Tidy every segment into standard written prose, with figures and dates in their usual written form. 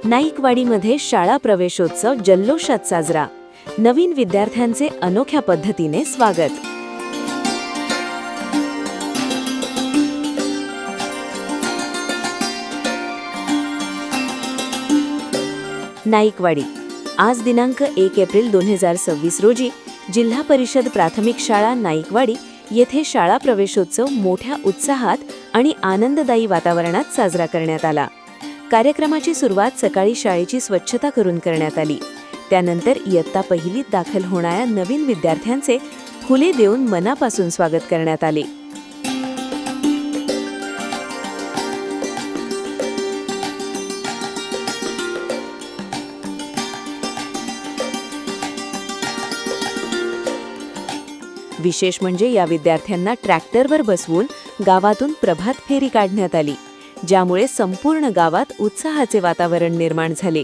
नाईकवाडीमध्ये शाळा प्रवेशोत्सव जल्लोषात साजरा. नवीन विद्यार्थ्यांचे अनोख्या पद्धतीने स्वागत. नाईकवाडी. आज दिनांक 1 एप्रिल 2026 रोजी जिल्हा परिषद प्राथमिक शाळा नाईकवाडी येथे शाळा प्रवेशोत्सव मोठ्या उत्साहात आणि आनंददायी वातावरणात साजरा करण्यात आला. कार्यक्रमाची सुरुवात सकाळी शाळेची स्वच्छता करून करण्यात आली. त्यानंतर इयत्ता पहिलीत दाखल होणाऱ्या नवीन विद्यार्थ्यांचे फुले देऊन मनापासून स्वागत करण्यात आले. विशेष म्हणजे या विद्यार्थ्यांना ट्रॅक्टरवर बसवून गावातून प्रभात फेरी काढण्यात आली, ज्यामुळे संपूर्ण गावात उत्साहाचे वातावरण निर्माण झाले.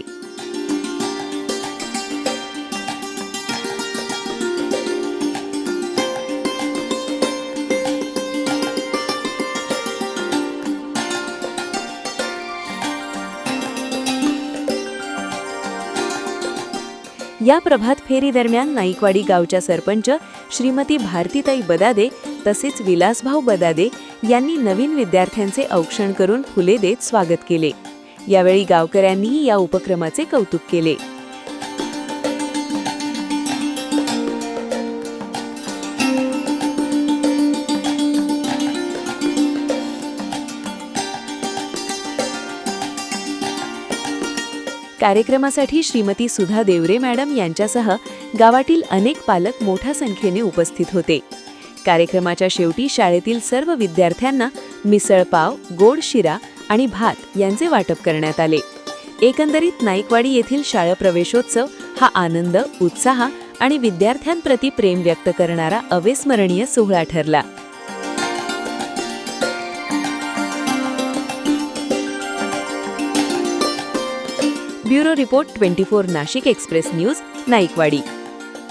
या प्रभात फेरी दरम्यान नाईकवाडी गावच्या सरपंच श्रीमती भारतीताई बदादे तसेच विलासभाऊ बदादे यांनी नवीन विद्यार्थ्यांचे औक्षण करून फुले देत स्वागत केले. यावेळी गावकऱ्यांनीही या उपक्रमाचे कौतुक केले. कार्यक्रमासाठी श्रीमती सुधा देवरे मॅडम यांच्यासह गावातील अनेक पालक मोठ्या संख्येने उपस्थित होते. कार्यक्रमाच्या शेवटी शाळेतील सर्व विद्यार्थ्यांना मिसळ पाव, गोड शिरा आणि भात यांचे वाटप करण्यात आले. एकंदरीत नाईकवाडी येथील शाळा प्रवेशोत्सव हा आनंद, उत्साह आणि विद्यार्थ्यांप्रती प्रेम व्यक्त करणारा अविस्मरणीय सोहळा ठरला. Bureau report 24 Nashik express news, Naikwadi.